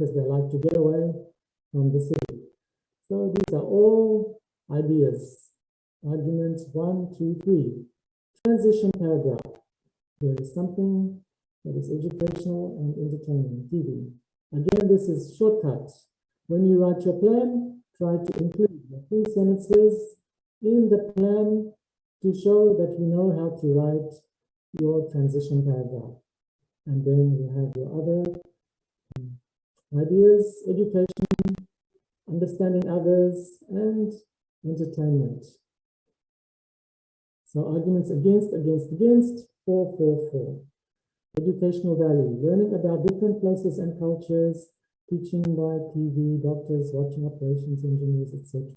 because they like to get away from the city. So these are all ideas. Arguments 1, 2, 3. Transition paragraph. There is something that is educational and entertaining, TV. Again, this is shortcut. When you write your plan, try to include the 3 sentences in the plan to show that you know how to write your transition paragraph. And then you have your other ideas, education, understanding others, and entertainment. So arguments against, 4, 4, 4. Educational value, learning about different places and cultures, teaching by TV, doctors, watching operations, engineers, etc.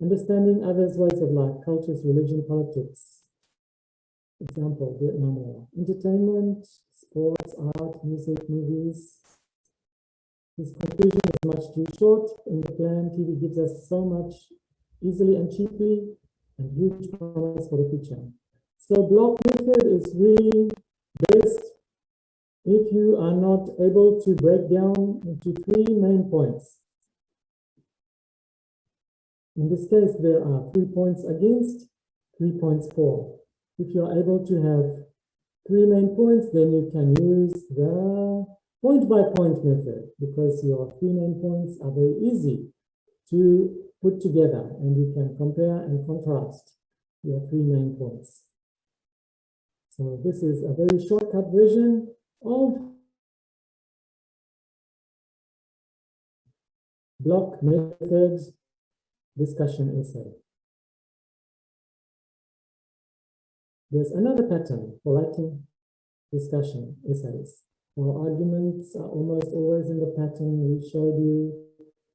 Understanding others' ways of life, cultures, religion, politics. Example, Vietnam War. Entertainment, sports, art, music, movies. This conclusion is much too short. In the plan, TV gives us so much easily and cheaply, and huge promise for the future. So block method is really best if you are not able to break down into 3 main points. In this case, there are 3 points against, 3 points for. If you are able to have 3 main points, then you can use the point-by-point method, because your 3 main points are very easy to put together, and you can compare and contrast your 3 main points. So this is a very shortcut version of block method discussion essay. There's another pattern for writing discussion essays. Our arguments are almost always in the pattern we showed you.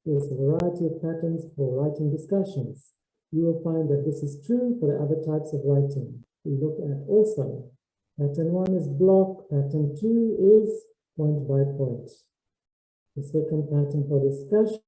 There's a variety of patterns for writing discussions. You will find that this is true for the other types of writing. We look at also. Pattern 1 is block, pattern 2 is point by point. The second pattern for discussion,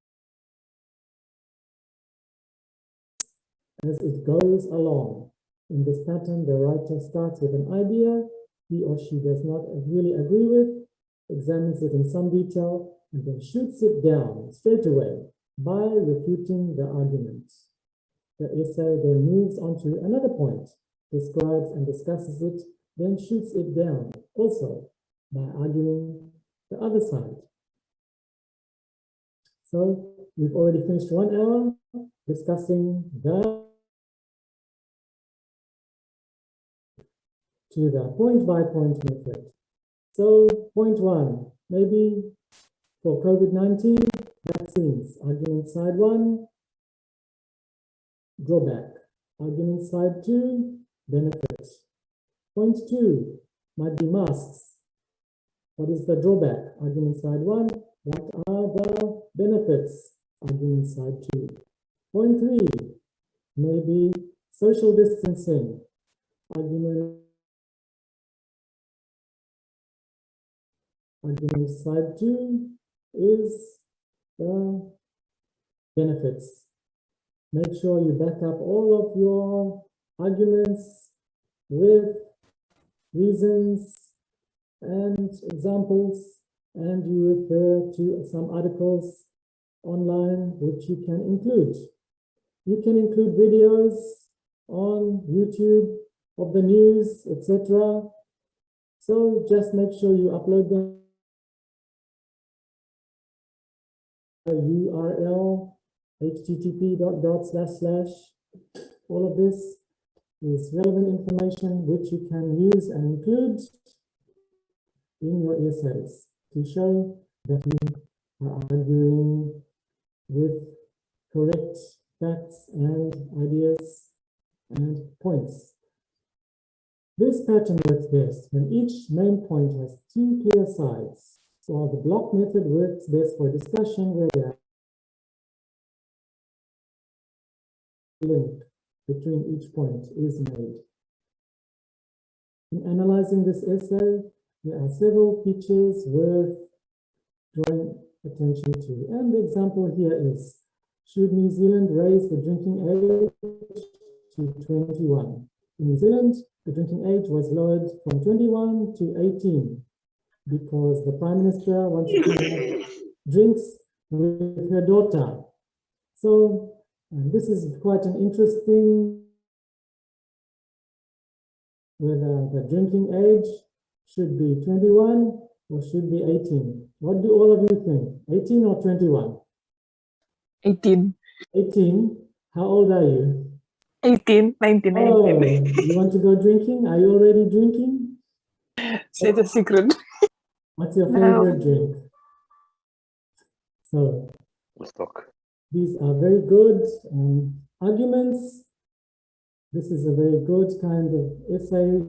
as it goes along. In this pattern, the writer starts with an idea he or she does not really agree with, examines it in some detail, and then shoots it down straight away by refuting the argument. The essay then moves on to another point, describes and discusses it, then shoots it down also by arguing the other side. So we've already finished 1 hour discussing the point-by-point method. So point 1, maybe for COVID-19 vaccines, argument side 1, drawback. Argument side 2, benefit. Point 2 might be masks. What is the drawback? Argument side 1, what are the benefits? Argument side 2. Point 3, maybe social distancing. Argument side 2 is the benefits. Make sure you back up all of your arguments with reasons and examples, and you refer to some articles online which you can include. You can include videos on YouTube of the news, etc. So just make sure you upload them. URL, http:// all of this is relevant information which you can use and include in your essays to show that you are arguing with correct facts and ideas and points. This pattern works best when each main point has 2 clear sides. So the block method works best for discussion where the link between each point is made. In analyzing this essay, there are several features worth drawing attention to. And the example here is, should New Zealand raise the drinking age to 21? In New Zealand, the drinking age was lowered from 21 to 18. because the Prime Minister wants to have drinks with her daughter. So this is quite an interesting, whether the drinking age should be 21 or should be 18. What do all of you think? 18 or 21? 18. 18. How old are you? 18, 19, Oh, 19. you want to go drinking? Are you already drinking? It's a secret. What's your No. favorite drink? So these are very good arguments. This is a very good kind of essay.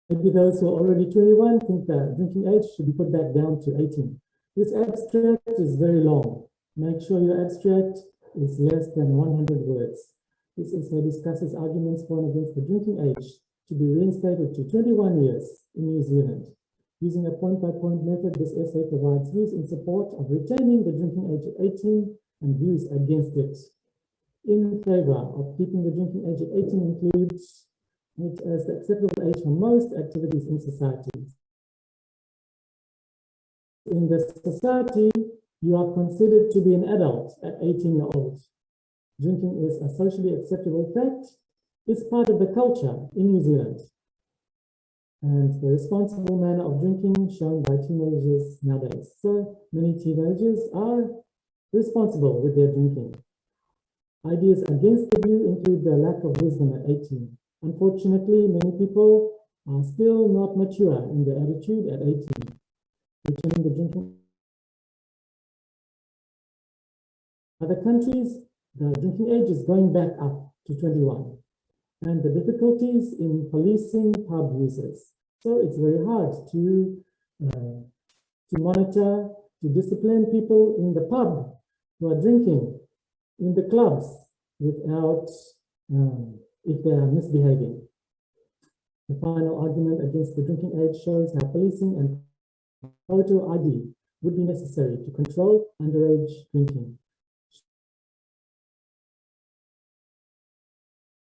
Maybe those who are already 21 think that drinking age should be put back down to 18. This abstract is very long. Make sure your abstract is less than 100 words. This essay discusses arguments for and against the drinking age to be reinstated to 21 years in New Zealand. Using a point-by-point method, this essay provides views in support of retaining the drinking age at 18 and views against it. In favor of keeping the drinking age at 18 includes it as the acceptable age for most activities in society. In the society, you are considered to be an adult at 18 years old. Drinking is a socially acceptable fact. It's part of the culture in New Zealand. And the responsible manner of drinking shown by teenagers nowadays. So many teenagers are responsible with their drinking. Ideas against the view include the lack of wisdom at 18. Unfortunately, many people are still not mature in their attitude at 18. Returning the drinking. Other countries, the drinking age is going back up to 21. And the difficulties in policing pub users. So it's very hard to monitor, to discipline people in the pub who are drinking, in the clubs, without, if they are misbehaving. The final argument against the drinking age shows how policing and photo ID would be necessary to control underage drinking.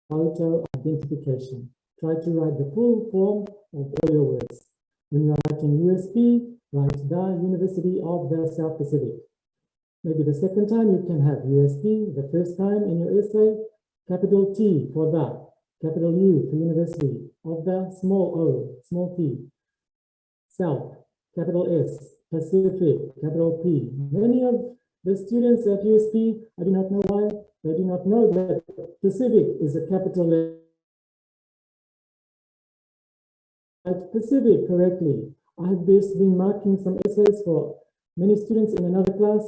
Photo identification. Try to write the full form of all your words. When you are writing USP, write the University of the South Pacific. Maybe the second time you can have USP, the first time in your essay, capital T for the, capital U for University of the, small O, small p, South, capital S, Pacific, capital P. Many of the students at USP, I do not know why, they do not know that Pacific is a capital letter. Pacific correctly. I have been marking some essays for many students in another class.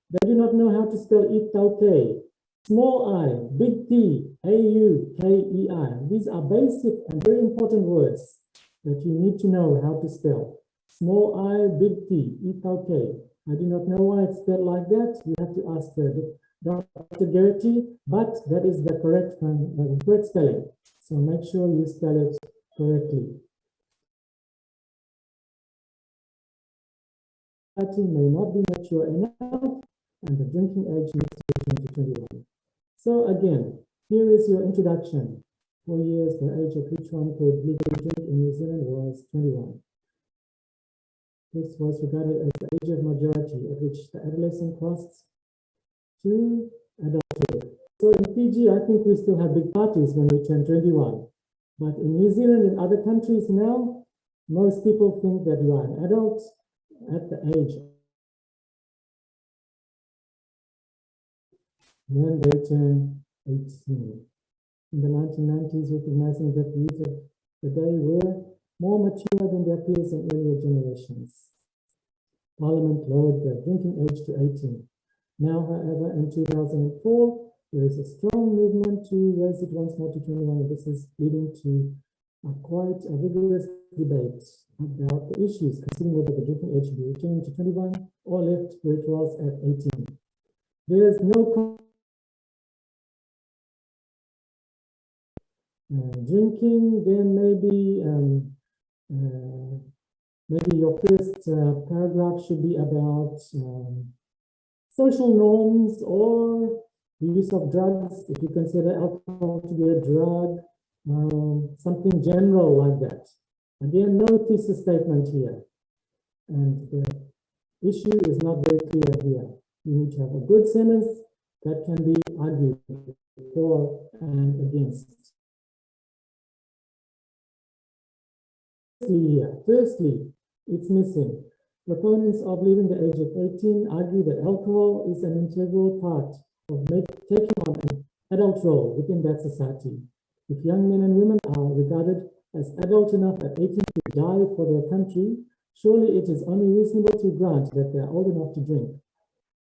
They do not know how to spell Itauke. Small I, big T, A-U-K-E-I. These are basic and very important words that you need to know how to spell. Small I, big T, Itauke. I do not know why it's spelled like that. You have to ask Dr. Garrity, but that is the correct spelling. So make sure you spell it correctly. May not be mature enough, and the drinking age needs to be 20 to 21. So again, here is your introduction. 4 years, the age at which one could legally drink in New Zealand was 21. This was regarded as the age of majority at which the adolescent crossed to adulthood. So in Fiji, I think we still have big parties when we turn 21. But in New Zealand and other countries now, most people think that you are an adult at the age when they turn 18. In the 1990s, recognizing that the youth of the day were more mature than their peers in earlier generations. Parliament lowered the drinking age to 18. Now, however, in 2004, there is a strong movement to raise it once more to 21, and this is leading to quite a vigorous debate about the issues, considering whether the drinking age should be returned to 21 or left where it was at 18. There is no drinking, then maybe your first paragraph should be about social norms or the use of drugs, if you consider alcohol to be a drug, something general like that. Again, no thesis statement here. And the issue is not very clear here. You need to have a good sentence that can be argued for and against. Firstly, it's missing. Proponents of leaving the age of 18 argue that alcohol is an integral part of taking on an adult role within that society. If young men and women are regarded as adult enough at 18 to die for their country, surely it is only reasonable to grant that they are old enough to drink.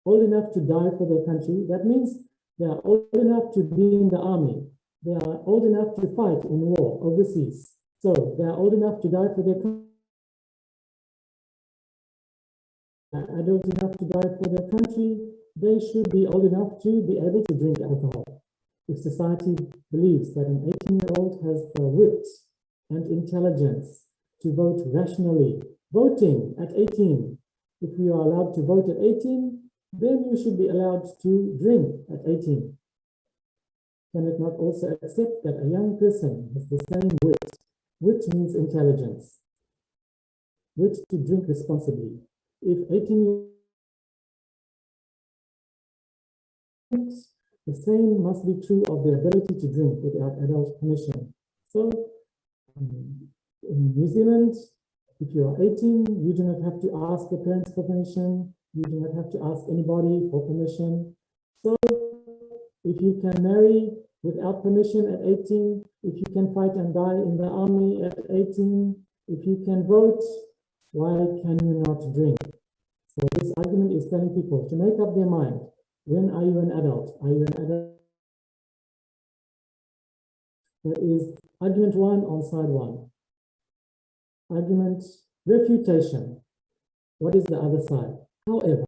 Old enough to die for their country, that means they are old enough to be in the army. They are old enough to fight in war overseas. So they are old enough to die for their country. Adult enough to die for their country, they should be old enough to be able to drink alcohol. If society believes that an 18-year-old has the wit and intelligence to vote rationally, voting at 18, if you are allowed to vote at 18, then you should be allowed to drink at 18. Can it not also accept that a young person has the same wit? Wit means intelligence. Wit to drink responsibly. If 18 years, the same must be true of the ability to drink without adult permission. So, in New Zealand, if you are 18, you do not have to ask your parents for permission. You do not have to ask anybody for permission. So, if you can marry without permission at 18, if you can fight and die in the army at 18, if you can vote, why can you not drink? So this argument is telling people to make up their mind. When are you an adult? Are you an adult? That is argument 1 on side 1. Argument refutation. What is the other side? However,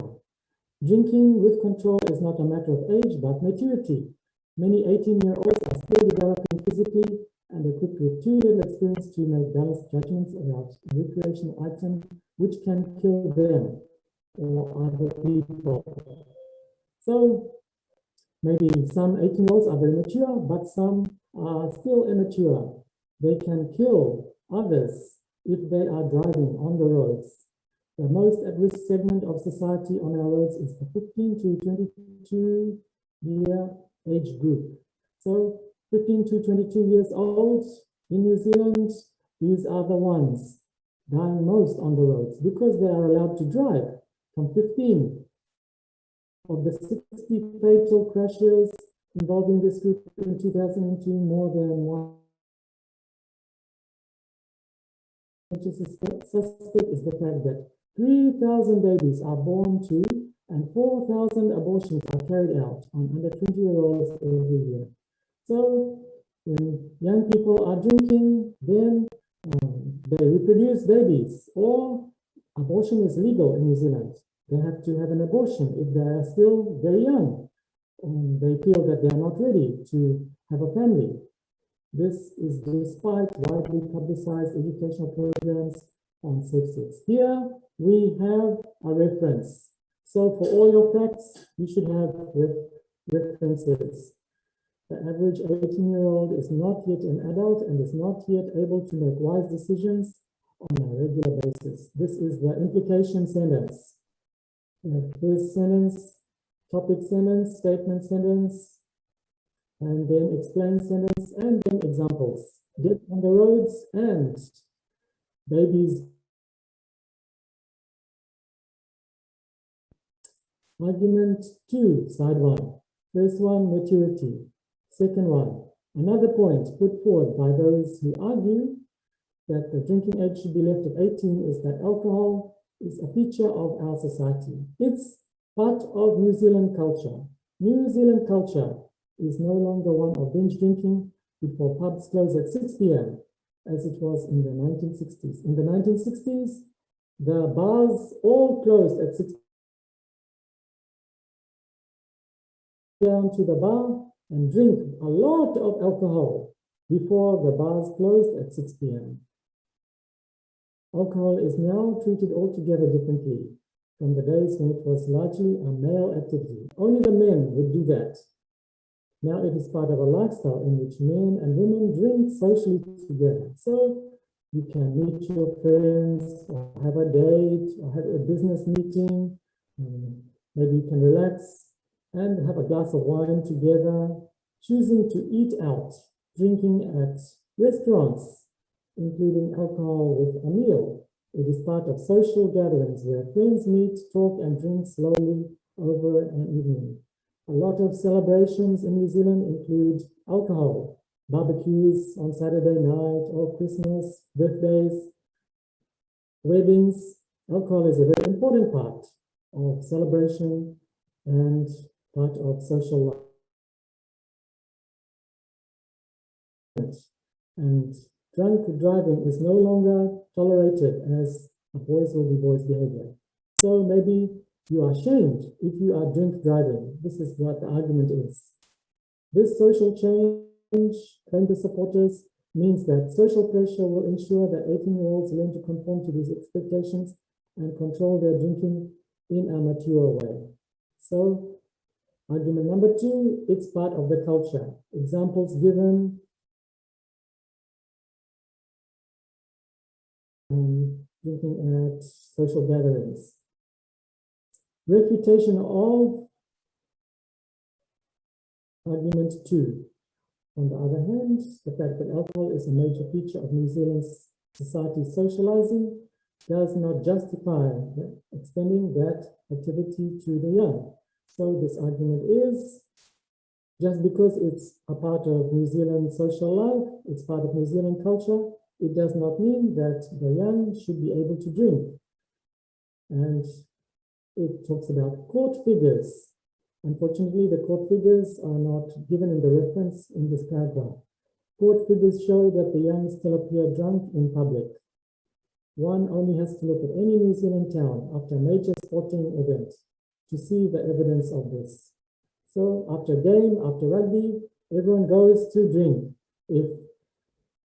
drinking with control is not a matter of age, but maturity. Many 18-year-olds are still developing physically and equipped with too little experience to make balanced judgments about a recreational item which can kill them or other people. So maybe some 18-year-olds are very mature, but some are still immature. They can kill others if they are driving on the roads. The most at-risk segment of society on our roads is the 15 to 22-year age group. So 15 to 22 years old in New Zealand, these are the ones dying most on the roads because they are allowed to drive. From 15 of the 60 fatal crashes involving this group in 2002, more than one suspect is the fact that 3,000 babies are born to and 4,000 abortions are carried out on under 20-year-olds every year. So when young people are drinking, then they reproduce babies, or abortion is legal in New Zealand. They have to have an abortion if they are still very young. They feel that they are not ready to have a family. This is despite widely publicized educational programs on safe sex. Here we have a reference. So for all your facts, you should have references. The average 18-year-old is not yet an adult and is not yet able to make wise decisions on a regular basis. This is the implication sentence. First sentence, topic sentence, statement sentence, and then explain sentence, and then examples. Get on the roads and babies. Argument 2, side 1. First one, maturity. Second one, another point put forward by those who argue that the drinking age should be left at 18 is that alcohol is a feature of our society. It's part of New Zealand culture. New Zealand culture is no longer one of binge drinking before pubs close at 6 p.m. as it was in the 1960s. In the 1960s, the bars all closed at 6 down to the bar and drink a lot of alcohol before the bars closed at 6 p.m. Alcohol is now treated altogether differently from the days when it was largely a male activity. Only the men would do that. Now it is part of a lifestyle in which men and women drink socially together. So You can meet your friends or have a date or have a business meeting. Maybe you can relax and have a glass of wine together, choosing to eat out, drinking at restaurants, including alcohol with a meal. It is part of social gatherings where friends meet, talk, and drink slowly over an evening. A lot of celebrations in New Zealand include alcohol, barbecues on Saturday night or Christmas, birthdays, weddings. Alcohol is a very important part of celebration and part of social life. And drunk driving is no longer tolerated as a boys will be boys behavior. So maybe you are ashamed if you are drink driving. This is what the argument is. This social change, claim the supporters, means that social pressure will ensure that 18-year-olds learn to conform to these expectations and control their drinking in a mature way. So, argument number 2, it's part of the culture. Examples given. Drinking at social gatherings. Refutation of argument 2. On the other hand, the fact that alcohol is a major feature of New Zealand's society socializing does not justify extending that activity to the young. So this argument is, just because it's a part of New Zealand social life, it's part of New Zealand culture, it does not mean that the young should be able to drink. And it talks about court figures. Unfortunately, the court figures are not given in the reference in this paragraph. Court figures show that the young still appear drunk in public. One only has to look at any New Zealand town after a major sporting event to see the evidence of this. So after game, after rugby, everyone goes to drink. If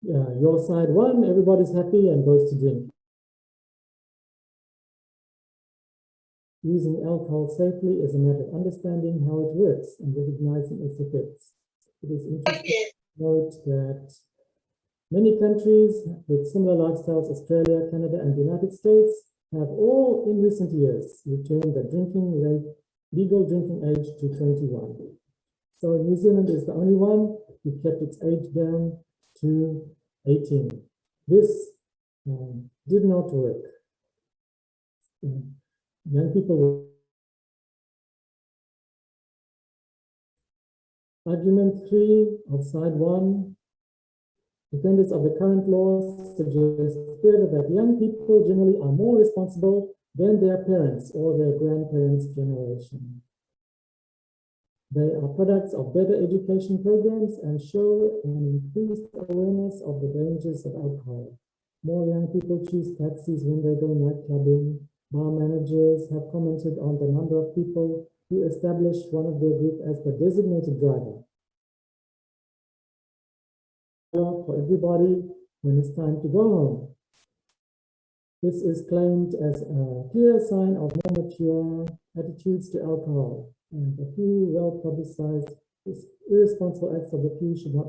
your side won, everybody's happy and goes to drink. Using alcohol safely is a matter of understanding how it works and recognizing its effects. It is interesting to note that many countries with similar lifestyles, Australia, Canada, and the United States, have all in recent years returned the legal drinking age to 21. So New Zealand is the only one who kept its age down to 18. This did not work. Young people. Argument 3 of side 1. Defenders of the current laws suggest further that young people generally are more responsible than their parents or their grandparents' generation. They are products of better education programs and show an increased awareness of the dangers of alcohol. More young people choose taxis when they go night clubbing. Bar managers have commented on the number of people who established one of their group as the designated driver for everybody when it's time to go home. This is claimed as a clear sign of more mature attitudes to alcohol, and a few well-publicized irresponsible acts of the few should not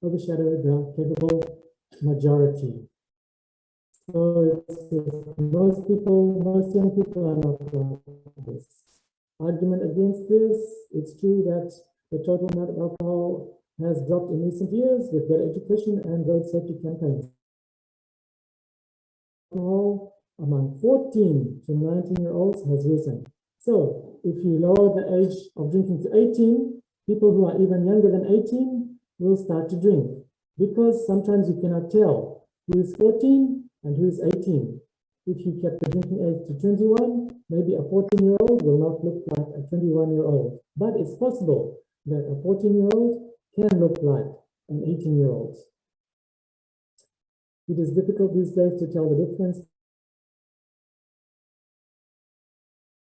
overshadow the capable majority. So most young people are not like this. Argument against this, it's true that the total amount of alcohol has dropped in recent years with their education and road safety campaigns. Alcohol among 14 to 19-year-olds has risen. So if you lower the age of drinking to 18, people who are even younger than 18 will start to drink, because sometimes you cannot tell who is 14 and who is 18. If you kept the drinking age to 21, maybe a 14-year-old will not look like a 21-year-old. But it's possible that a 14-year-old can look like an 18-year-old. It is difficult these days to tell the difference.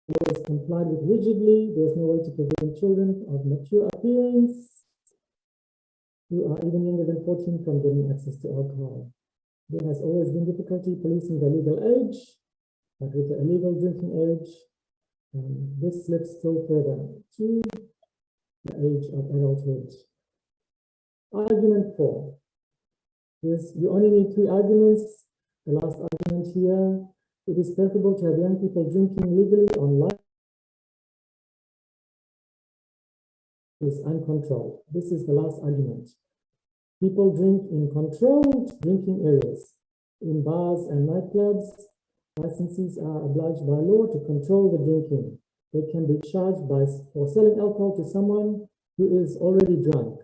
It is complied with rigidly. There's no way to prevent children of mature appearance who are even younger than 14 from getting access to alcohol. There has always been difficulty policing the legal age, but with the illegal drinking age, this slips still further to the age of adulthood. Argument 4 is you only need 3 arguments The last argument here, it is preferable to have young people drinking legally online is uncontrolled. This is the last argument. People drink in controlled drinking areas. In bars and nightclubs, licensees are obliged by law to control the drinking. They can be charged for selling alcohol to someone who is already drunk.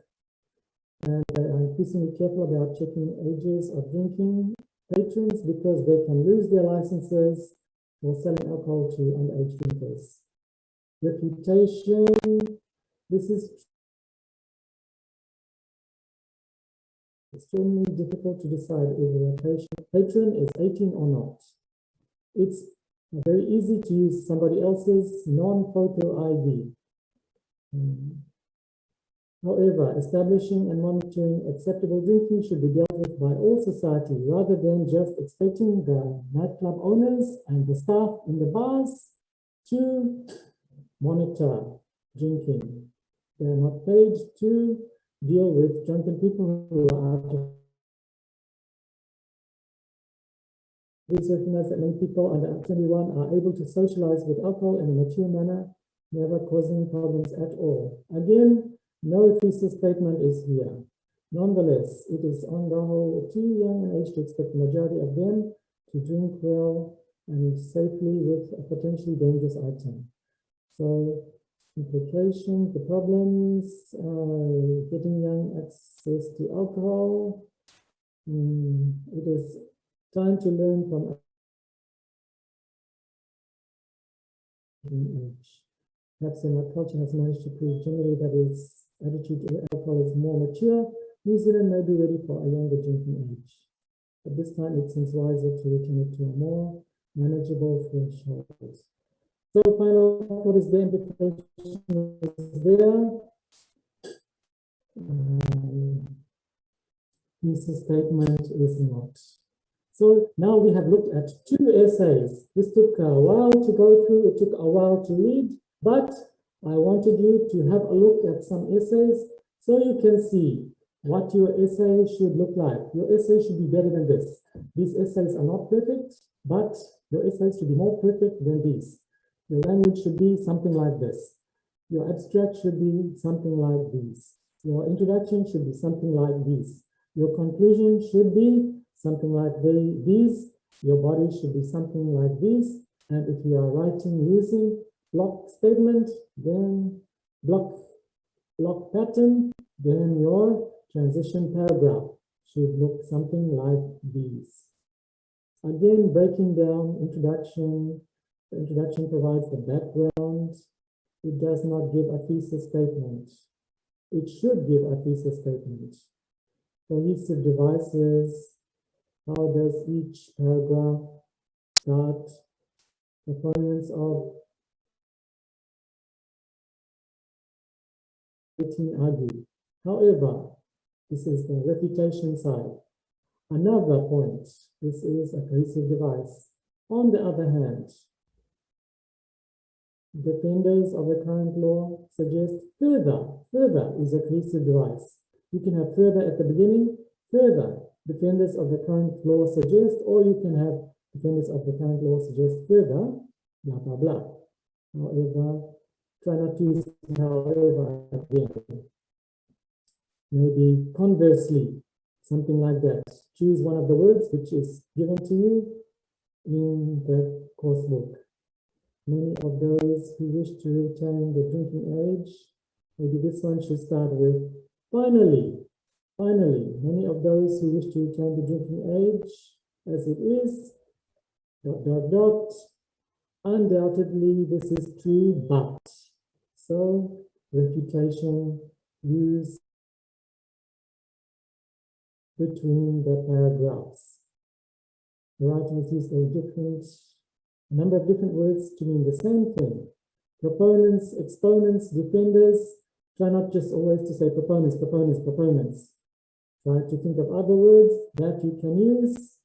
And they are increasingly careful about checking ages of drinking patrons because they can lose their licenses for selling alcohol to underage drinkers. Reputation, this is extremely difficult to decide if a patron is 18 or not. It's very easy to use somebody else's non-photo ID. However, establishing and monitoring acceptable drinking should be dealt with by all society rather than just expecting the nightclub owners and the staff in the bars to monitor drinking. They are not paid to deal with drunken people who are out of. Please recognize that many people under 21 are able to socialize with alcohol in a mature manner, never causing problems at all. Again, no thesis statement is here. Nonetheless, it is on the whole too young an age to expect the majority of them to drink well and safely with a potentially dangerous item. So, implications, the problems, getting young access to alcohol. It is time to learn from age. Perhaps in our culture has managed to prove generally that its attitude to alcohol is more mature. New Zealand may be ready for a younger drinking age. At this time, it seems wiser to return it to a more manageable threshold. So, final thought is the implication is there. Thesis statement is not. So now we have looked at 2 essays. This took a while to go through, it took a while to read, but I wanted you to have a look at some essays so you can see what your essay should look like. Your essay should be better than this. These essays are not perfect, but your essays should be more perfect than these. Your language should be something like this. Your abstract should be something like these. Your introduction should be something like these. Your conclusion should be something like these. Your body should be something like this. And if you are writing using block statement, then block pattern, then your transition paragraph should look something like these. Again, breaking down introduction. The introduction provides the background. It does not give a thesis statement. It should give a thesis statement. Cohesive devices. How does each paragraph start? Proponents of argue. However, this is the refutation side. Another point, this is a cohesive device. On the other hand, defenders of the current law suggest further is a cohesive device. You can have further at the beginning, further. Defenders of the current law suggest, or you can have defenders of the current law suggest further, blah, blah, blah. However, try not to use however again. Maybe conversely, something like that. Choose one of the words which is given to you in the course book. Many of those who wish to retain the drinking age, maybe this one should start with finally. Many of those who wish to retain the drinking age as it is, ... Undoubtedly, this is true, but. So, refutation use between the paragraphs. The writing is used a number of different words to mean the same thing. Proponents, exponents, defenders. Try not just always to say proponents. Try to think of other words that you can use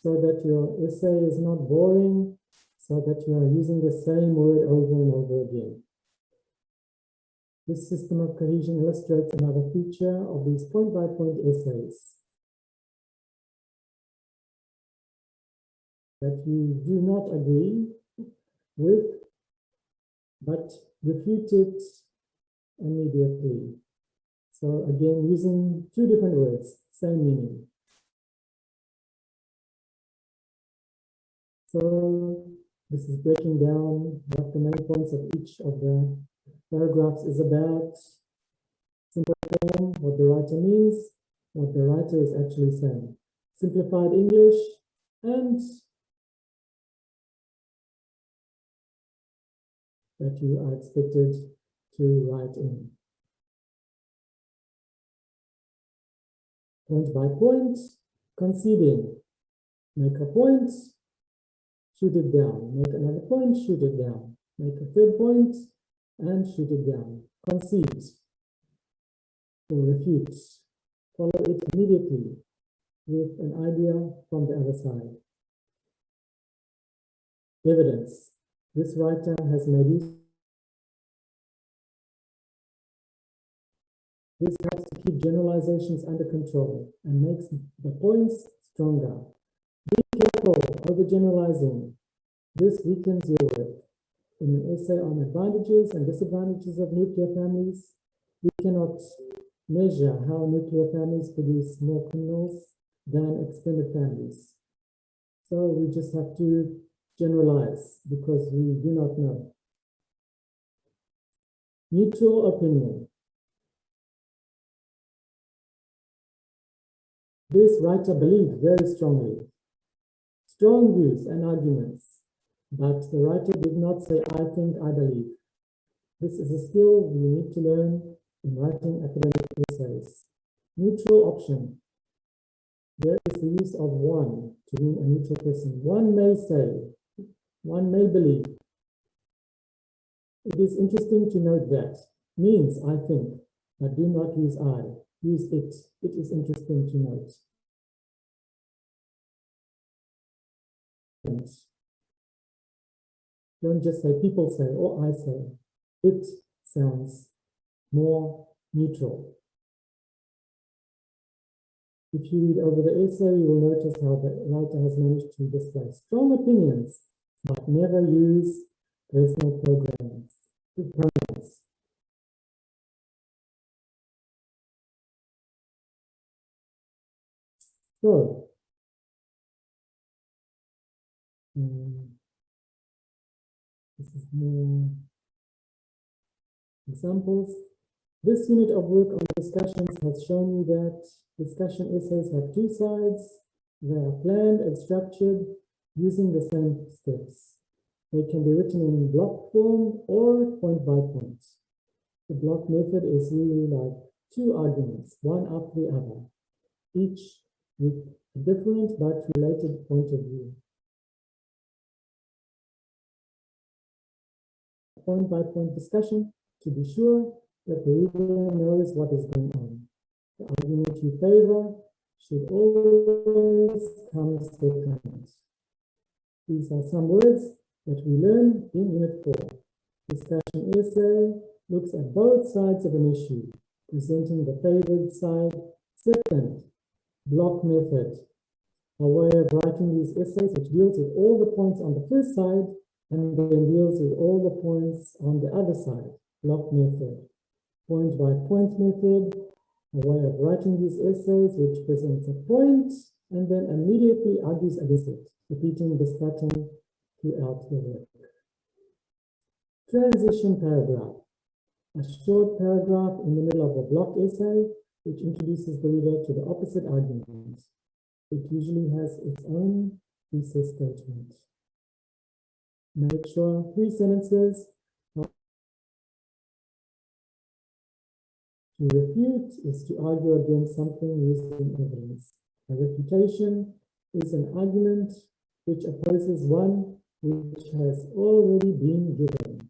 so that your essay is not boring, so that you are using the same word over and over again. This system of cohesion illustrates another feature of these point-by-point essays. that you do not agree with, but refute it immediately. So again, using two different words, same meaning. So this is breaking down what the main points of each of the paragraphs is about. Simple form, what the writer means, what the writer is actually saying. Simplified English, and that you are expected to write in. Point by point, conceding. Make a point, shoot it down. Make another point, shoot it down. Make a third point, and shoot it down. Concede or refute. Follow it immediately with an idea from the other side. Evidence. This writer has made use. This helps to keep generalizations under control and makes the points stronger. Be careful overgeneralizing. This weakens your work. In an essay on advantages and disadvantages of nuclear families, we cannot measure how nuclear families produce more criminals than extended families. So we just have to generalize because we do not know. Neutral opinion. This writer believed very strongly. Strong views and arguments, but the writer did not say, I think, I believe. This is a skill we need to learn in writing academic essays. Neutral option. There is the use of one to mean a neutral person. One may say, one may believe. It is interesting to note that means I think, but do not use I. Use it. It is interesting to note. Don't just say people say or I say. It sounds more neutral. If you read over the essay, you will notice how the writer has managed to display strong opinions, but never use personal pronouns. So, this is more examples. This unit of work on discussions has shown you that discussion essays have two sides. They are planned and structured using the same steps. They can be written in block form or point by point. The block method is really like two arguments, one after the other, each with a different but related point of view. Point by point discussion to be sure that the reader knows what is going on. The argument you favor should always come second. These are some words that we learn in Unit 4. Discussion essay looks at both sides of an issue, presenting the favored side. Second, block method, a way of writing these essays which deals with all the points on the first side and then deals with all the points on the other side. Block method. Point by point method, a way of writing these essays which presents a point and then immediately argues against it, repeating this pattern throughout the work. Transition paragraph, a short paragraph in the middle of a block essay which introduces the reader to the opposite argument. It usually has its own thesis statement. Make sure 3 sentences. To refute is to argue against something using evidence. A refutation is an argument which opposes one which has already been given.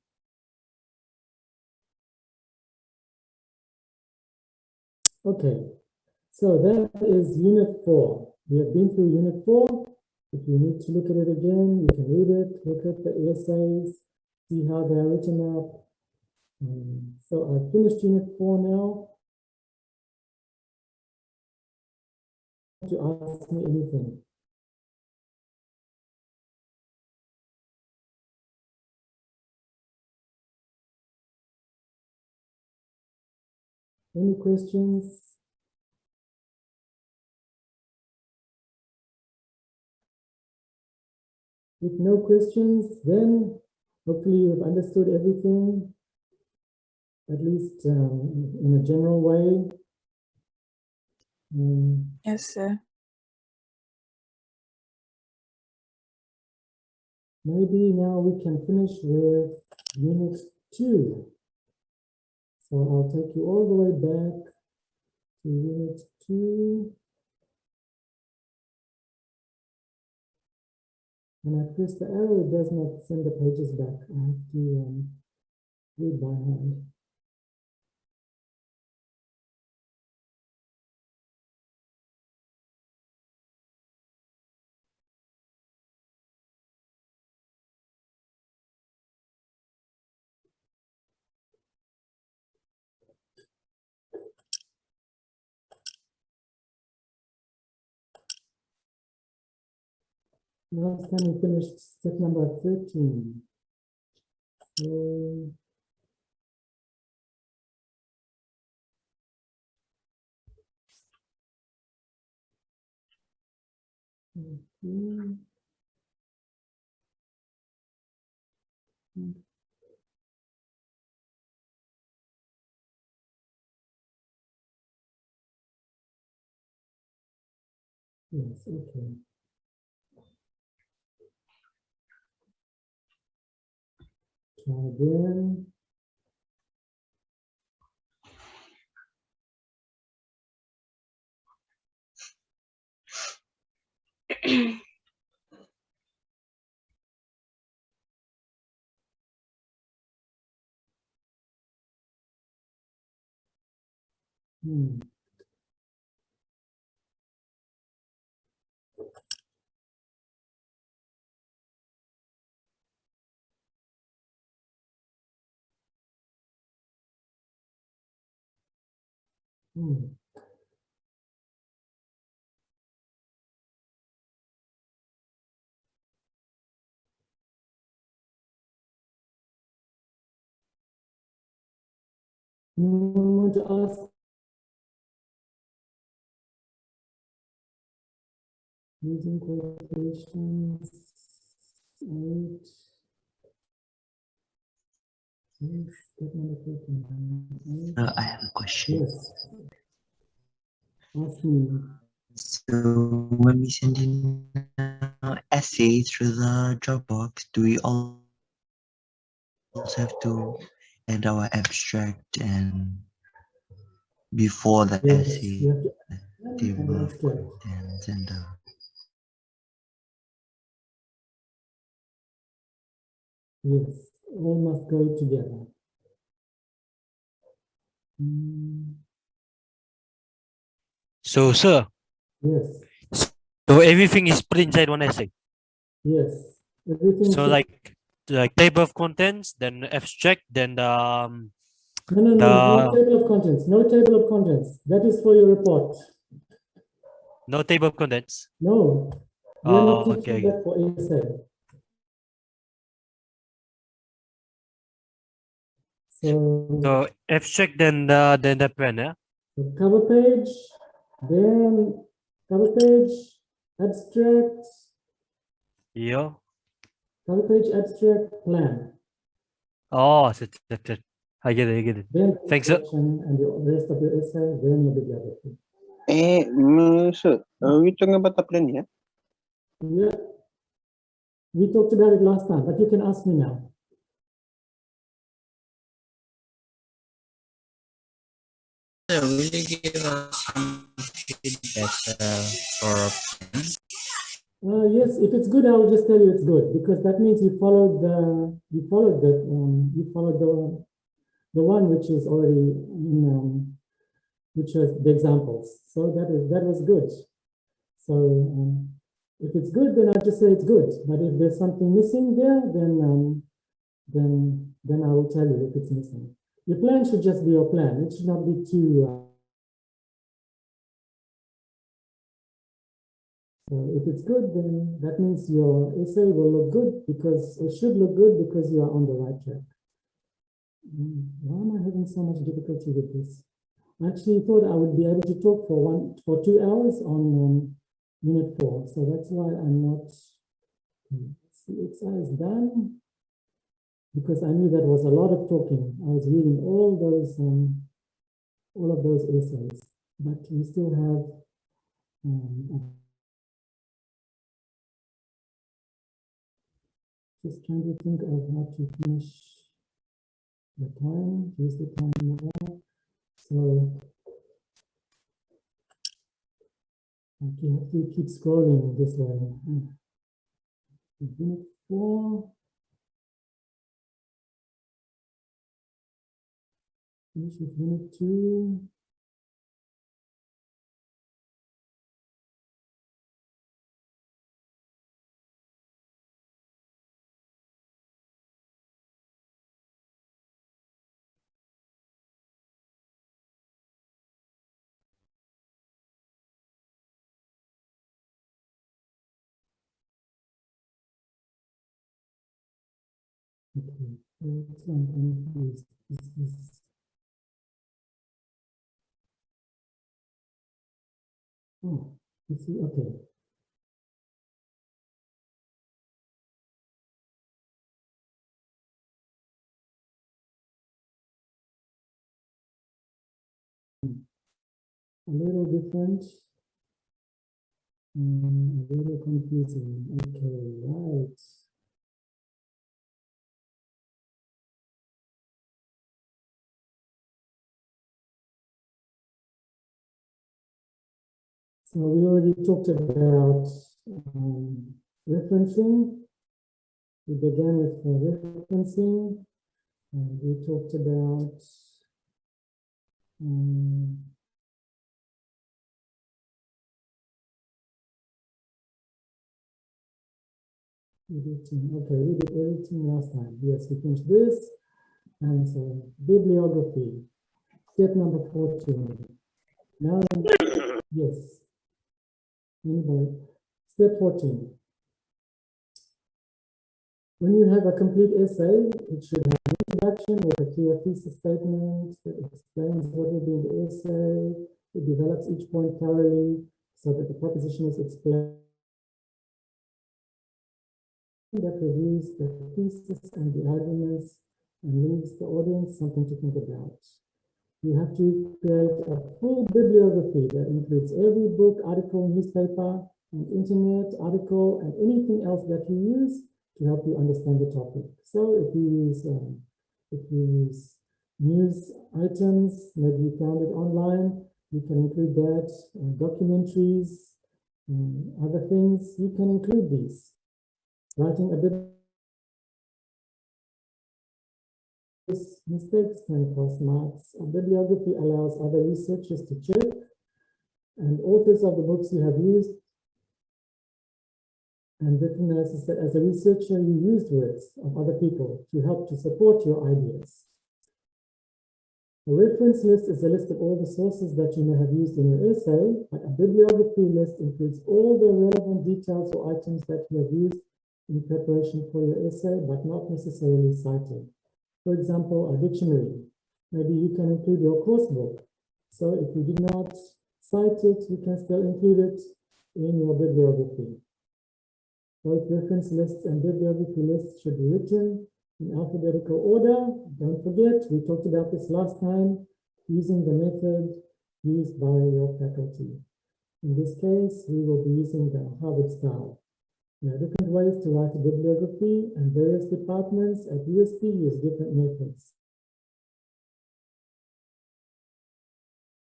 Okay, so that is Unit 4. We have been through Unit 4. If you need to look at it again, you can read it, look at the essays, see how they're written up. So I've finished Unit 4 now. To ask me anything. Any questions? If no questions, then hopefully you've understood everything, at least in a general way. Yes, sir. Maybe now we can finish with Unit 2. So I'll take you all the way back to Unit 2. When I press the arrow, it does not send the pages back. I have to read by hand. Last time we finished step number 13. Yes, okay. Try again. Anyone want to ask? Using quotations. 8. Step number 14. I have a question. Yes. Ask me. So when we send in an essay through the Dropbox, do we also have to add our abstract and before the Yes, essay, you have to the table of abstract. contents and the Yes, all must go together. So, sir, Yes, so everything is put inside one essay. yes. Everything. So, like table of contents, then abstract, then no, no, the no table of contents. No table of contents. That is for your report. no table of contents. No, we are not Oh, teaching okay. that for essay. So abstract, then the pen, yeah. So cover page, then cover page, abstract, Yeah. cover page, abstract, plan. Oh, so, I get it. I get it. Then Thanks, sir. introduction and the rest of your essay, then your bibliography. Sir, are we talking about the plan here? Yeah, we talked about it last time, but you can ask me now. Sir, will you give us some feedback for Yes, if it's good, I'll just tell you it's good because that means you followed the one which is already in, which was the examples. So that was good. So if it's good, then I'll just say it's good. But if there's something missing there, then I will tell you if it's missing. Your plan should just be your plan. It should not be too. So if it's good, then that means your essay will look good because it should look good because you are on the right track. Why am I having so much difficulty with this? I actually thought I would be able to talk for 2 hours on unit 4, so that's why I'm not. Let's see, exercise is done, because I knew that was a lot of talking. I was reading all of those essays, but we still have just trying to think of how to finish the time, use the time now. So I have to keep scrolling this way. Unit 4. Finish with unit 2. Okay, that's one confused. Oh, you see, okay. A little different, a little confusing. Okay, right. So we already talked about referencing. We began with referencing, and we talked about editing. Okay, we did editing last time. Yes, we finished this. And so bibliography, step number 14. Now, yes. Anybody? Step 14. When you have a complete essay, it should have an introduction with a clear thesis statement that explains what will be in the essay. It develops each point thoroughly so that the proposition is explained. That reviews the thesis and the arguments and leaves the audience something to think about. You have to create a full bibliography that includes every book, article, newspaper, and internet article, and anything else that you use to help you understand the topic. So if you use news items, maybe you found it online, you can include that, documentaries, other things, you can include these. Writing a bit mistakes can cost marks. A bibliography allows other researchers to check, and authors of the books you have used and recognizes that as a researcher you used words of other people to help to support your ideas. A reference list is a list of all the sources that you may have used in your essay, but a bibliography list includes all the relevant details or items that you have used in preparation for your essay, but not necessarily cited. For example, a dictionary. Maybe you can include your course book. So if you did not cite it, you can still include it in your bibliography. Both reference lists and bibliography lists should be written in alphabetical order. Don't forget, we talked about this last time, using the method used by your faculty. In this case, we will be using the Harvard style. There are different ways to write a bibliography, and various departments at USP use different methods.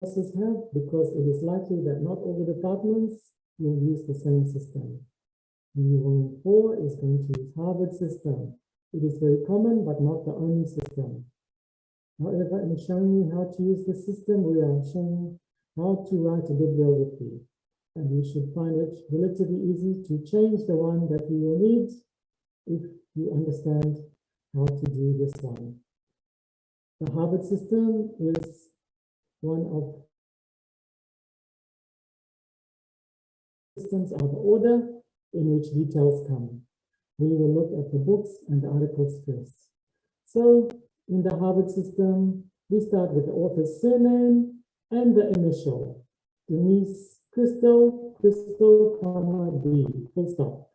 Have, because it is likely that not all the departments will use the same system. Unit 4 is going to use Harvard system. It is very common, but not the only system. However, in showing you how to use the system, we are showing how to write a bibliography. And you should find it relatively easy to change the one that you will need if you understand how to do this one. The Harvard system is one of systems of the order in which details come. We will look at the books and the articles first. So in the Harvard system, we start with the author's surname and the initial. Denise Crystal, Crystal, comma, D, full stop.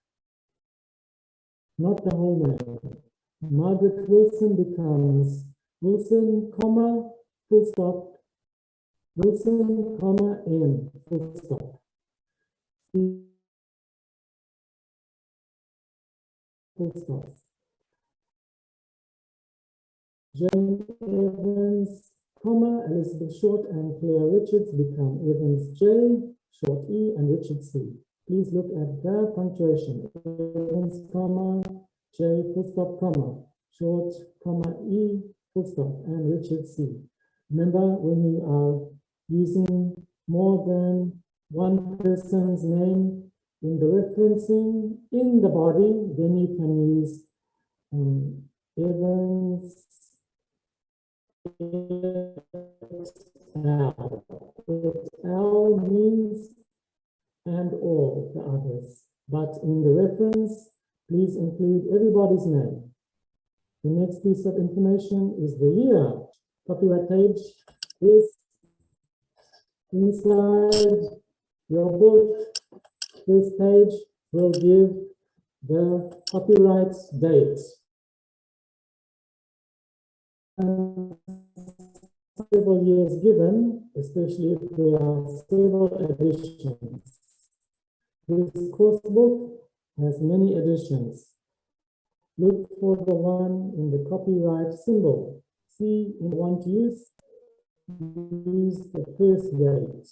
Not the whole name. Margaret Wilson becomes Wilson, comma, full stop. Wilson, comma, N, full stop. Full stops. Jane Evans, comma, Elizabeth Short and Claire Richards become Evans J, Short E, and Richards C. Please look at the punctuation. Evans, comma, J, full stop, comma, Short, comma, E, full stop, and Richards C. Remember, when you are using more than one person's name in the referencing in the body, then you can use Evans, L means and all the others, but in the reference, please include everybody's name. The next piece of information is the year. Copyright page is inside your book. This page will give the copyright date. Several years given, especially if there are several editions. This course book has many editions. Look for the one in the copyright symbol. See in one to use the first date.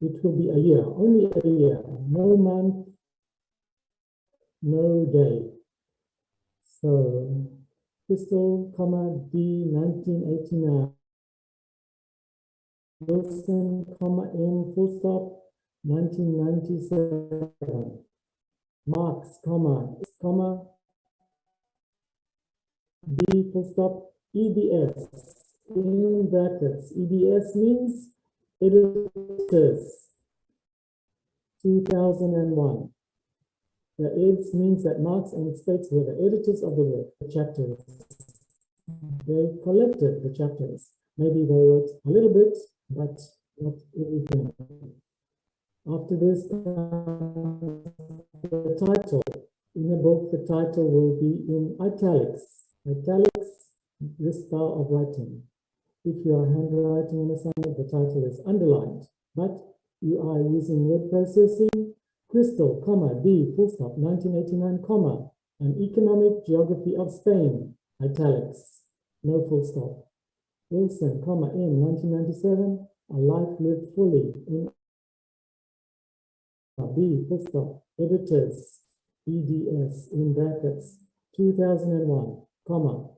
It will be a year, only a year, no month, no day. So, Crystal, comma, D, 1989. Wilson, comma, N, full stop, 1997. Marks, comma, D, full stop, EDS, in brackets. EDS means editors, 2001. The eds means that Marks and Specs were the editors of the work, the chapters. They collected the chapters. Maybe they wrote a little bit, but not everything. After this, the title. In the book, the title will be in italics. Italics, this style of writing. If you are handwriting an assignment, the title is underlined, but you are using word processing. Crystal, comma, D, full stop, 1989, comma, an economic geography of Spain, italics, no full stop. Wilson, comma, N, 1997, a life lived fully, in B, full stop, editors, EDS, in brackets, 2001, comma,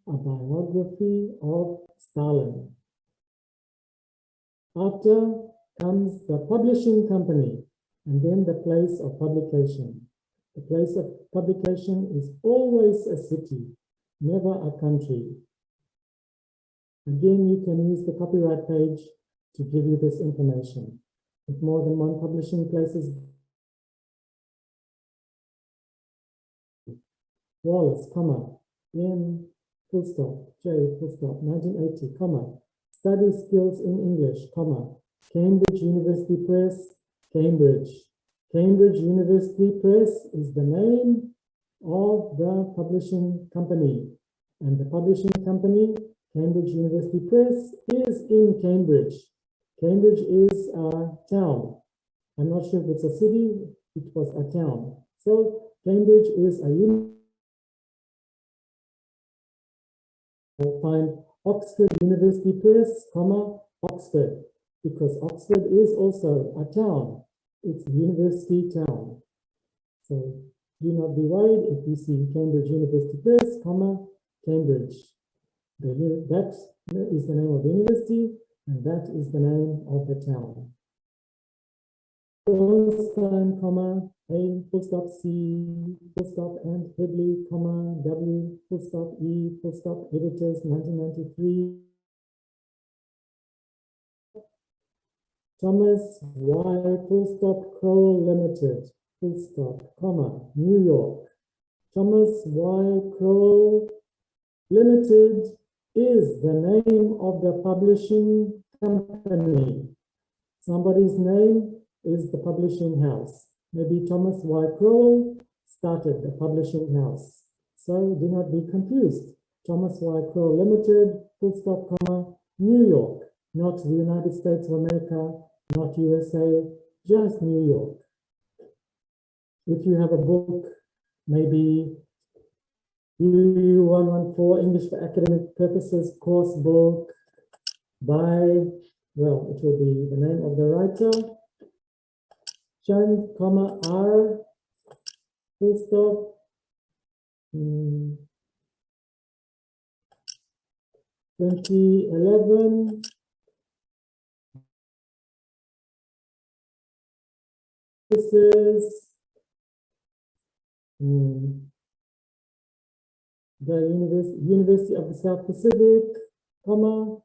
a biography of Stalin. After comes the publishing company, and then the place of publication. The place of publication is always a city, never a country. Again, you can use the copyright page to give you this information. If more than one publishing places, Wallace, comma, M, full stop, J, full stop, 1980, comma, study skills in English, comma, Cambridge University Press, Cambridge. Cambridge University Press is the name of the publishing company. And the publishing company, Cambridge University Press, is in Cambridge. Cambridge is a town. I'm not sure if it's a city, it was a town. So Cambridge is a university. Find Oxford University Press, comma, Oxford, because Oxford is also a town. It's a university town. So do not be worried if you see Cambridge University Press, comma, Cambridge. That is the name of the university, and that is the name of the town. Ornstein, comma, A, full stop, C, full stop, and Headley, comma, W, full stop, E, full stop, editors, 1993. Thomas Y, full stop, Crowell Limited, full stop, comma, New York. Thomas Y, Crowell Limited is the name of the publishing company. Somebody's name is the publishing house. Maybe Thomas Y. Crowell started the publishing house. So do not be confused. Thomas Y. Crowell Limited, full stop, comma, New York, not the United States of America, not USA, just New York. If you have a book, maybe UU 114 English for Academic Purposes course book by, well, it will be the name of the writer, Chand, comma, R, full stop, 2011. This is the University of the South Pacific, comma,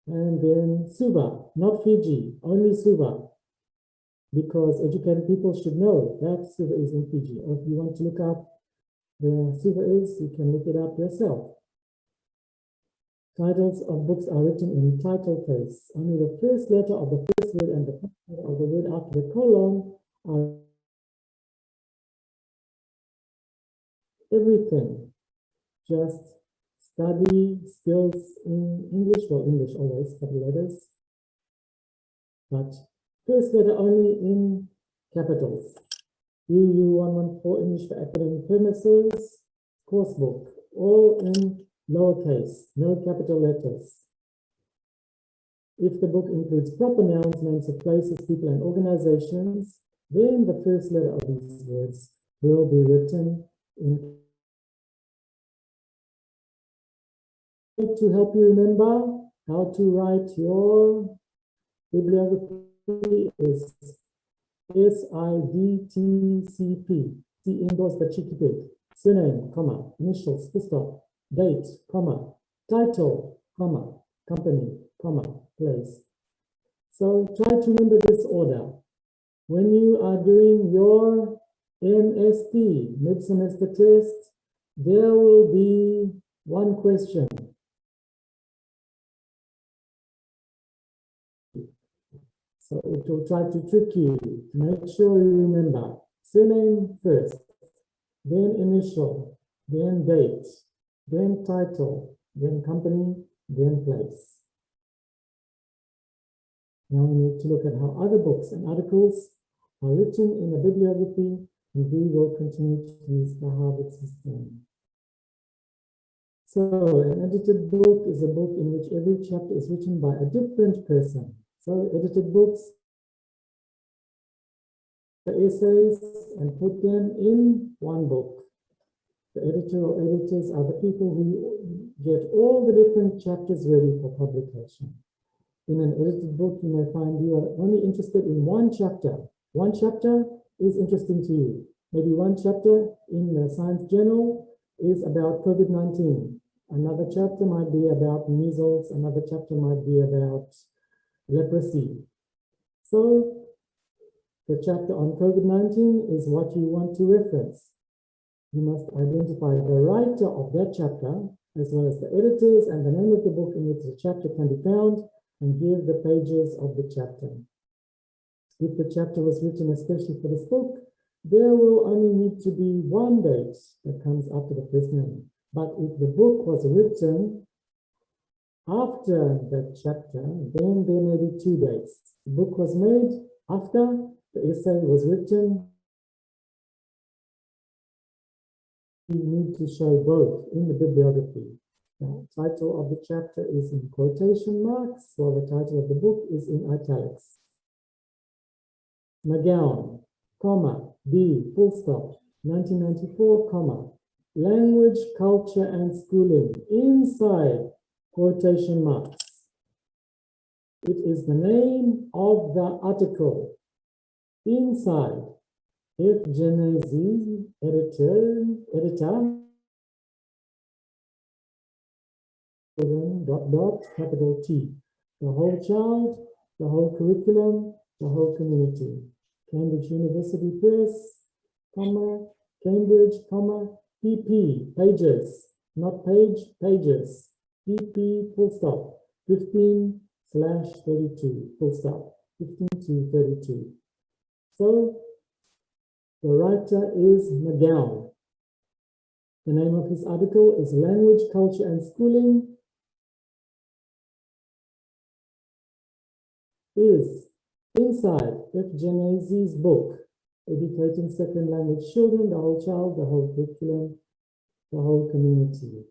and then Suva, not Fiji, only Suva, because educated people should know that Suva is in Fiji. Or if you want to look up where Suva is, you can look it up yourself. Titles of books are written in title case. Only the first letter of the first word and the first letter of the word after the colon are everything. Just study skills in English, well, English always, capital letters, but first letter only in capitals. UU 114 English for Academic Purposes, course book, all in lowercase, no capital letters. If the book includes proper nouns, names of places, people, and organizations, then the first letter of these words will be written in. To help you remember how to write your bibliography is SIDTCP. C indoors the cheeky pig. Surname, comma, initials, full stop, date, comma, title, comma, company, comma, place. So try to remember this order. When you are doing your MST, mid-semester test, there will be one question. So it will try to trick you. Make sure you remember surname first, then initial, then date, then title, then company, then place. Now we need to look at how other books and articles are written in the bibliography, and we will continue to use the Harvard system. So an edited book is a book in which every chapter is written by a different person. So edited books, the essays, and put them in one book. The editor or editors are the people who get all the different chapters ready for publication. In an edited book, you may find you are only interested in one chapter. One chapter is interesting to you. Maybe one chapter in the Science Journal is about COVID-19. Another chapter might be about measles. Another chapter might be about leprosy. So the chapter on COVID-19 is what you want to reference. You must identify the writer of that chapter, as well as the editors and the name of the book in which the chapter can be found, and give the pages of the chapter. If the chapter was written especially for this book, there will only need to be one date that comes after the first name. But if the book was written after that chapter, then there may be two dates. The book was made after the essay was written. You need to show both in the bibliography. The title of the chapter is in quotation marks, while the title of the book is in italics. McGowan, comma, B, full stop, 1994, comma, language, culture, and schooling, inside quotation marks. It is the name of the article. Inside, F. Genesi, editor, capital T, the whole child, the whole curriculum, the whole community. Cambridge University Press, comma, Cambridge, comma, PP, pages, not page, pages, PP, full stop, 15 32, full stop, 15 to 32. So the writer is McGowan. The name of his article is Language, Culture and Schooling is inside F. Genese's book, Educating Second Language Children, the Whole Child, the Whole Curriculum, the Whole Community.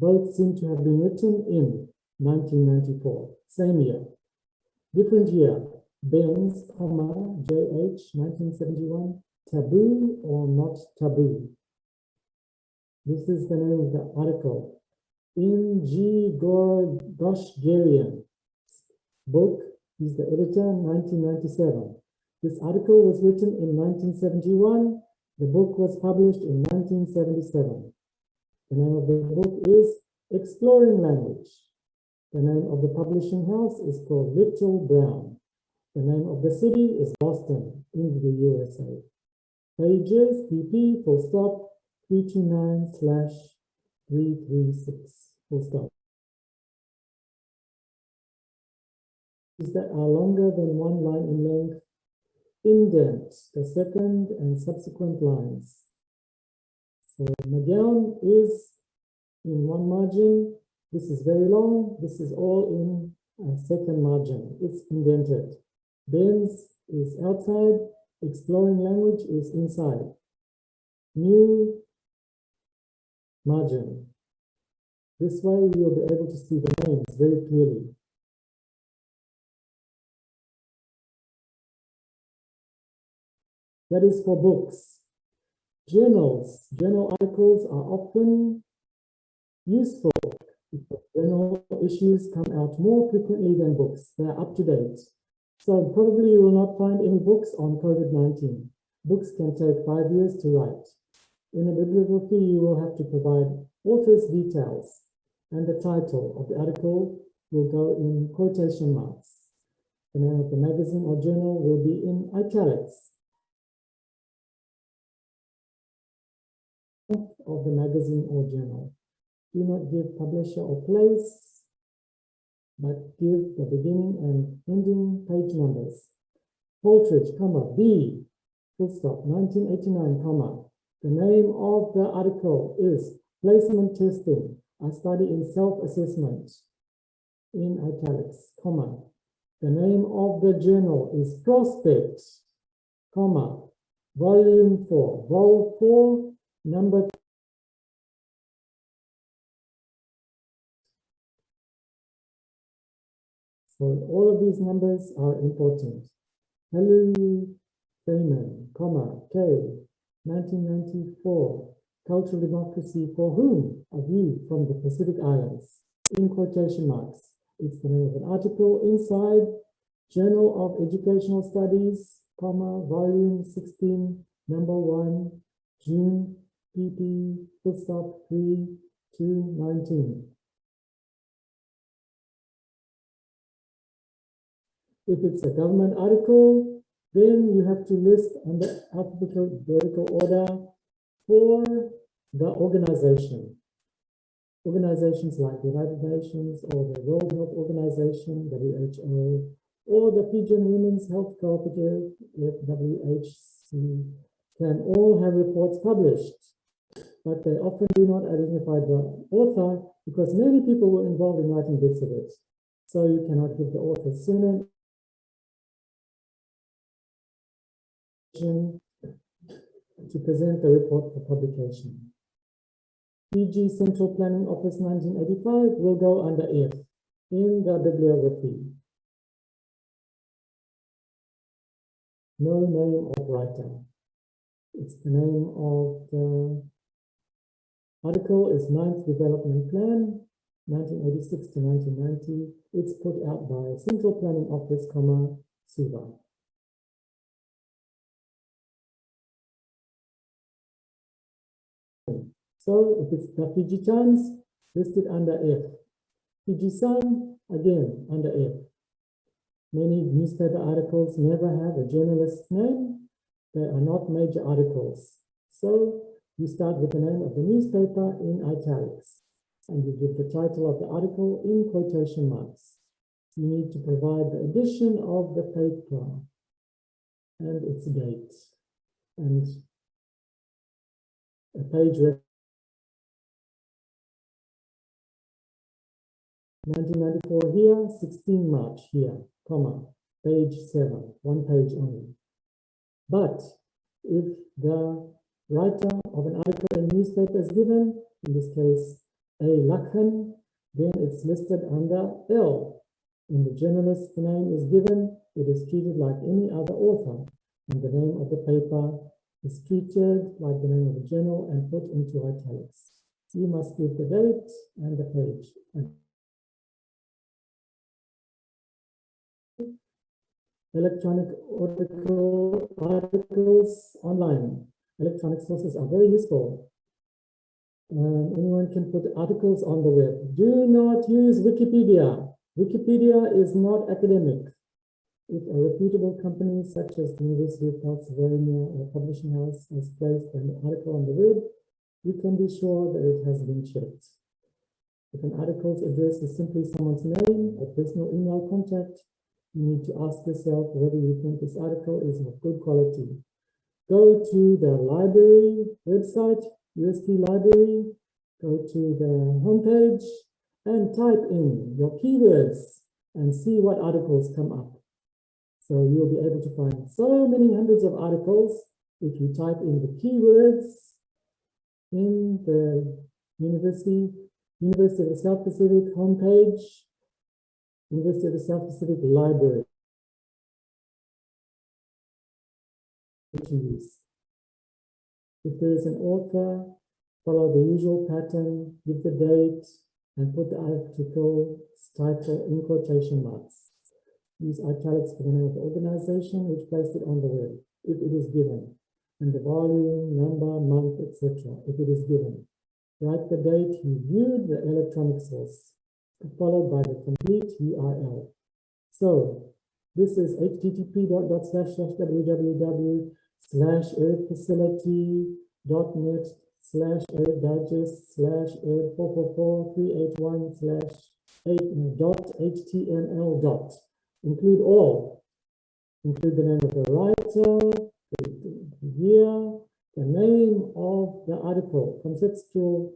Both seem to have been written in 1994, same year. Different year, Benz, JH, 1971, Taboo or Not Taboo. This is the name of the article. In G. Goshgarian book, he's the editor, 1997. This article was written in 1971. The book was published in 1977. The name of the book is Exploring Language. The name of the publishing house is called Little Brown. The name of the city is Boston in the USA. Pages, pp, full stop, 329/336, full stop. That are longer than one line in length, indent the second and subsequent lines. So McGowan is in one margin. This is very long. This is all in a second margin. It's indented. Ben's is outside. Exploring Language is inside. New margin. This way you'll be able to see the names very clearly. That is for books. Journals, journal articles are often useful because journal issues come out more frequently than books. They are up to date. So probably you will not find any books on COVID-19. Books can take 5 years to write. In a bibliography, you will have to provide author's details, and the title of the article will go in quotation marks. The name of the magazine or journal will be in italics. Of the magazine or journal. Do not give publisher or place, but give the beginning and ending page numbers. Poltridge, B, full stop, 1989, The name of the article is Placement Testing, a study in self-assessment, in italics, The name of the journal is Prospect, Volume 4, Vol 4, number. So all of these numbers are important. Hello, Feynman, K, 1994, Cultural Democracy for whom? A view from the Pacific Islands, in quotation marks. It's the name of an article inside Journal of Educational Studies, volume 16, number 1, June, pp, full stop, 3 to 19. If it's a government article, then you have to list under alphabetical order for the organization. Organizations like the United Nations or the World Health Organization, WHO, or the Fijian Women's Health Cooperative, FWHC, can all have reports published, but they often do not identify the author because many people were involved in writing bits of it. So you cannot give the author's surname to present the report for publication. Fiji Central Planning Office 1985 will go under F in the bibliography. No name of writer. It's the name of the article is 9th Development Plan, 1986 to 1990. It's put out by Central Planning Office, Suva. So if it's the Fiji Times, listed under F. Fiji Sun, again, under F. Many newspaper articles never have a journalist's name. They are not major articles. So you start with the name of the newspaper in italics. and you give the title of the article in quotation marks. You need to provide the edition of the paper and its date and a page reference. 1994 here, 16 March here, comma, page 7, one page only. But if the writer of an article in a newspaper is given, in this case, A. Lakhan, then it's listed under L. When the journalist's name is given, it is treated like any other author, and the name of the paper is treated like the name of the journal and put into italics. You must give the date and the page. Electronic articles online. Electronic sources are very useful. Anyone can put articles on the web. Do not use Wikipedia. Wikipedia is not academic. If a reputable company such as the University of Pennsylvania or publishing house has placed an article on the web, you can be sure that it has been checked. If an article's address is simply someone's name or personal email contact, you need to ask yourself whether you think this article is of good quality. Go to the library website, USP Library, go to the homepage and type in your keywords and see what articles come up. So you'll be able to find so many hundreds of articles if you type in the keywords in the University of the South Pacific homepage, University of the South Pacific Library. To use. If there is an author, follow the usual pattern, give the date, and put the article's title in quotation marks. Use italics for the name of the organization which placed it on the web, if it is given, and the volume, number, month, etc., if it is given. Write the date you viewed the electronic source, followed by the complete URL. So this is http://www/eric.net/ed-444-381/8.html. Include all. Include the name of the writer, the year, the name of the article, contextual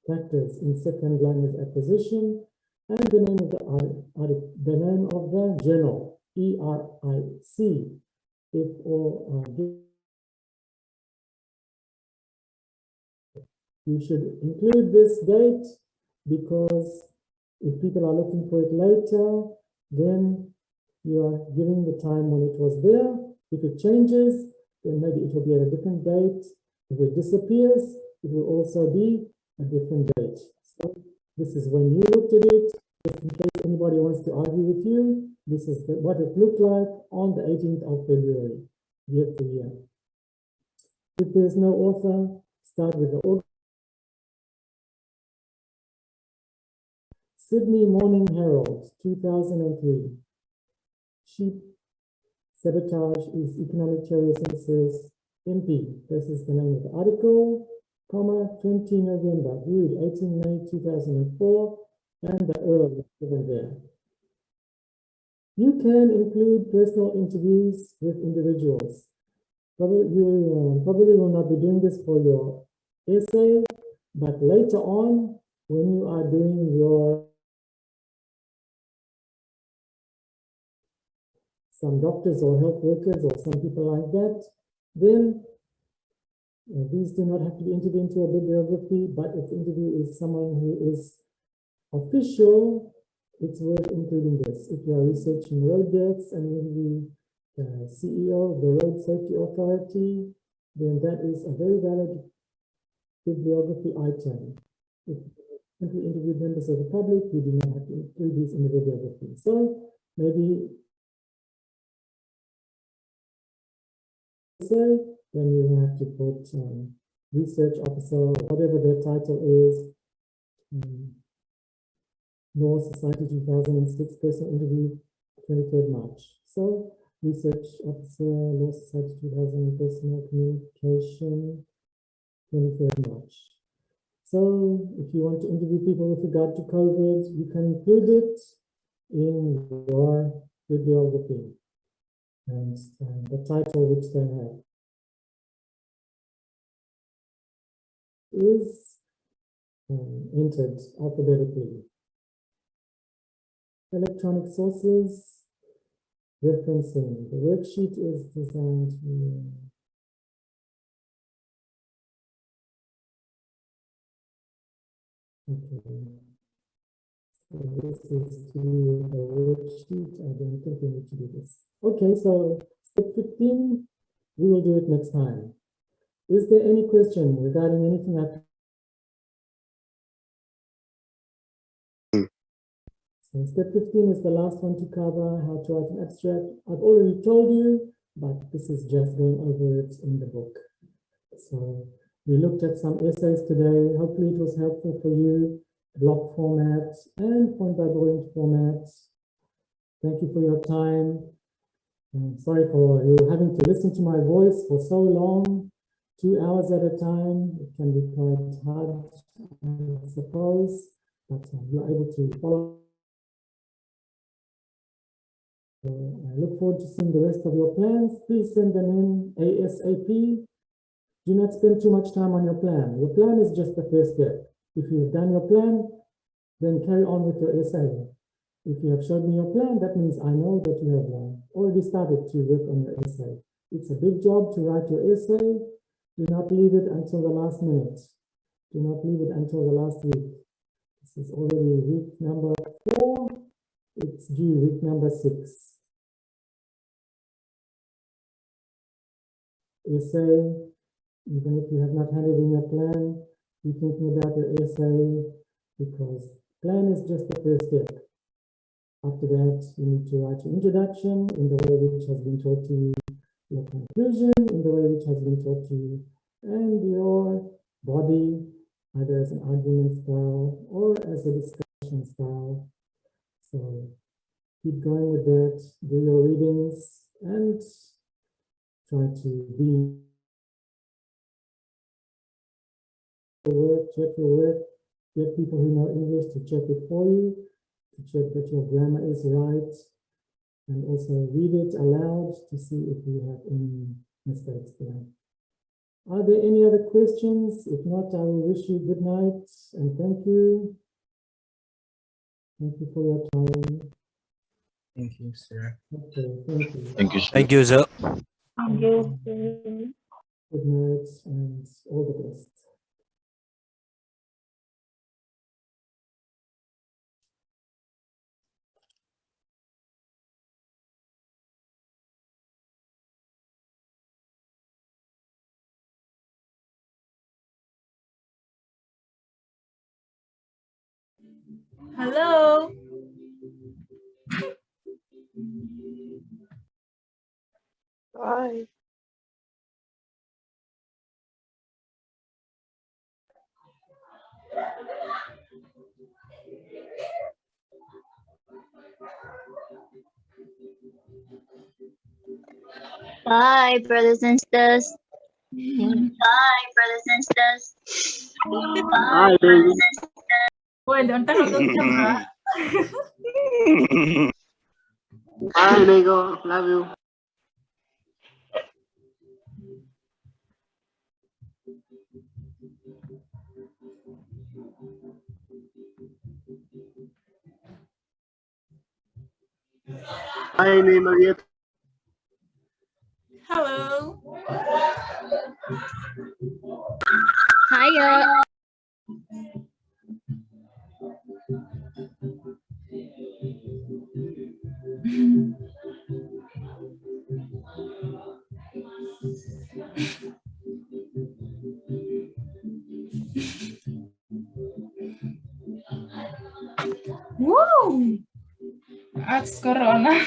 factors in second language acquisition, and the name of the name of the journal, ERIC. If all are you should include this date because if people are looking for it later, then you are giving the time when it was there. If it changes, then maybe it will be at a different date. If it disappears, it will also be a different date. So this is when you looked at it. Just in case anybody wants to argue with you, this is what it looked like on the 18th of February, year for year. If there's no author, start with the author. Sydney Morning Herald, 2003. Sheep sabotage is economic terrorism, MP. This is the name of the article, comma, 20 November, viewed 18 May 2004, and the earl given there. You can include personal interviews with individuals. You probably will not be doing this for your essay, but later on, when you are doing your some doctors or health workers or some people like that, then these do not have to be interviewed into a bibliography, but if the interview is someone who is official, it's worth including this. If you are researching road deaths and interview the CEO of the Road Safety Authority, then that is a very valid bibliography item. If you simply interview members of the public, you do not have to include these in the bibliography. So maybe say, then you have to put research officer, whatever their title is, Law Society 2006 personal interview, 23rd March. So research officer, Law Society 2000 personal communication, 23rd March. So if you want to interview people with regard to COVID, you can include it in your bibliography and the title which they have is entered alphabetically. Electronic sources, referencing. The worksheet is designed to okay. So this is to do the worksheet. I don't think we need to do this. Okay, so step 15, we will do it next time. Is there any question regarding anything I So step 15 is the last one to cover, how to write an abstract. I've already told you, but this is just going over it in the book. So we looked at some essays today. Hopefully it was helpful for you. Block format and point by point format. Thank you for your time. I'm sorry for you having to listen to my voice for so long, 2 hours at a time. It can be quite hard, I suppose, but you're able to follow. So I look forward to seeing the rest of your plans. Please send them in ASAP. Do not spend too much time on your plan. Your plan is just the first step. If you've done your plan, then carry on with your essay. If you have showed me your plan, that means I know that you have already started to work on your essay. It's a big job to write your essay. Do not leave it until the last minute. Do not leave it until the last week. This is already week number 4. It's due week number 6. Essay, even if you have not handed in your plan, be thinking about your essay because plan is just the first step. After that, you need to write your introduction in the way which has been taught to you, your conclusion in the way which has been taught to you, and your body, either as an argument style or as a discussion style. So keep going with that, do your readings, and try to be check your work, get people who know English to check it for you, to check that your grammar is right, and also read it aloud to see if you have any mistakes there. Are there any other questions? If not, I will wish you good night and thank you. Thank you for your time. Thank you, sir. Okay, thank you. Thank you, sir. Thank you, sir. Thank you. Good night and all the best. Hello. Bye. Bye, brothers and sisters. Bye, brothers and sisters. Bye, brothers and sisters. Boy, don't talk about camera. Bye, Lego. Love you. Bye, Maria. Hello. Hiya. Woo. That's Corona.